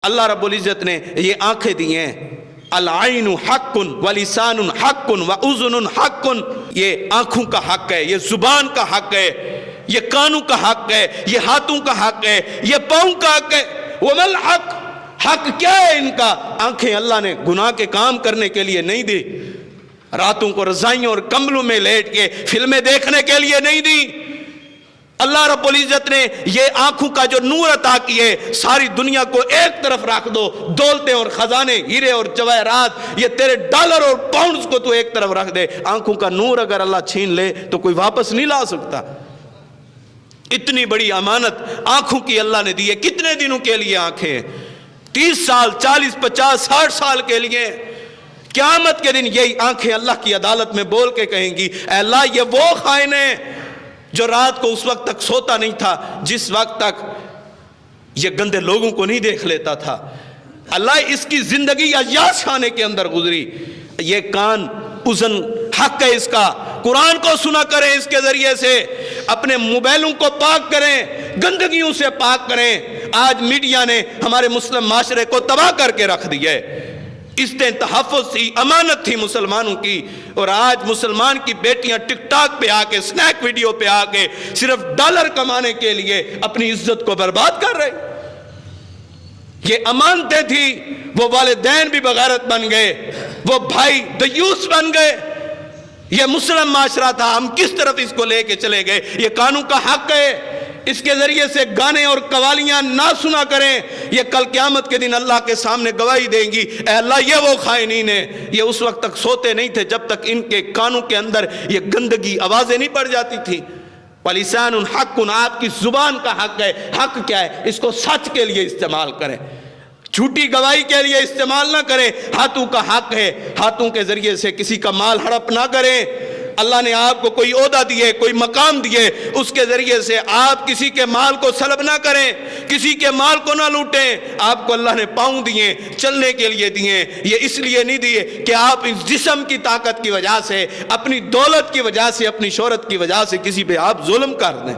اللہ رب العزت نے یہ آنکھیں دی ہیں، العین حق ولسان حق واذن حق، یہ آنکھوں کا حق ہے، یہ زبان کا حق ہے، یہ کانوں کا حق ہے، یہ ہاتھوں کا حق ہے، یہ پاؤں کا حق ہے۔ وما الحق، حق کیا ہے ان کا؟ آنکھیں اللہ نے گناہ کے کام کرنے کے لیے نہیں دی، راتوں کو رضائیوں اور کمبلوں میں لیٹ کے فلمیں دیکھنے کے لیے نہیں دی۔ اللہ رب العزت نے یہ آنکھوں کا جو نور عطا کیے، ساری دنیا کو ایک طرف رکھ دو، دولتیں اور خزانے، ہیرے اور جواہرات، یہ تیرے ڈالر اور پاؤنڈز کو تو ایک طرف رکھ دے، آنکھوں کا نور اگر اللہ چھین لے تو کوئی واپس نہیں لا سکتا۔ اتنی بڑی امانت آنکھوں کی اللہ نے دی ہے۔ کتنے دنوں کے لیے آنکھیں؟ 30 سال، 40، 50، 60 سال کے لیے۔ قیامت کے دن یہی آنکھیں اللہ کی عدالت میں بول کے کہیں گی، اے اللہ یہ وہ خائن ہے جو رات کو اس وقت تک سوتا نہیں تھا جس وقت تک یہ گندے لوگوں کو نہیں دیکھ لیتا تھا۔ اللہ اس کی زندگی عیاش خانے کے اندر گزری۔ یہ کان اذن حق ہے اس کا، قرآن کو سنا کریں، اس کے ذریعے سے اپنے موبائلوں کو پاک کریں، گندگیوں سے پاک کریں۔ آج میڈیا نے ہمارے مسلم معاشرے کو تباہ کر کے رکھ دیا ہے۔ اس نے تحفظ تھی، امانت تھی مسلمانوں کی، اور آج مسلمان کی بیٹیاں ٹک ٹاک پہ آ کے، سنیک ویڈیو پہ آ کے صرف ڈالر کمانے کے لیے اپنی عزت کو برباد کر رہے۔ یہ امانتیں تھی، وہ والدین بھی بغیرت بن گئے، وہ بھائی دیوس بن گئے۔ یہ مسلم معاشرہ تھا، ہم کس طرف اس کو لے کے چلے گئے؟ یہ قانون کا حق ہے، اس کے ذریعے سے گانے اور قوالیاں نہ سنا کریں۔ یہ کل قیامت کے دن اللہ کے سامنے گواہی دیں گی، اے اللہ یہ وہ خائنین ہیں، یہ اس وقت تک سوتے نہیں تھے جب تک ان کے کانوں کے اندر یہ گندگی آوازیں نہیں پڑ جاتی تھی۔ وَلِسَانٌ حَقٌّ، آپ کی زبان کا حق ہے۔ حق کیا ہے؟ اس کو سچ کے لیے استعمال کریں، جھوٹی گواہی کے لیے استعمال نہ کریں۔ ہاتھوں کا حق ہے، ہاتھوں کے ذریعے سے کسی کا مال ہڑپ نہ کریں۔ اللہ نے آپ کو کوئی عہدہ دیے، کوئی مقام دیے، اس کے ذریعے سے آپ کسی کے مال کو سلب نہ کریں، کسی کے مال کو نہ لوٹیں۔ آپ کو اللہ نے پاؤں دیے، چلنے کے لیے دیے، یہ اس لیے نہیں دیے کہ آپ اس جسم کی طاقت کی وجہ سے، اپنی دولت کی وجہ سے، اپنی شہرت کی وجہ سے کسی پہ آپ ظلم کر دیں۔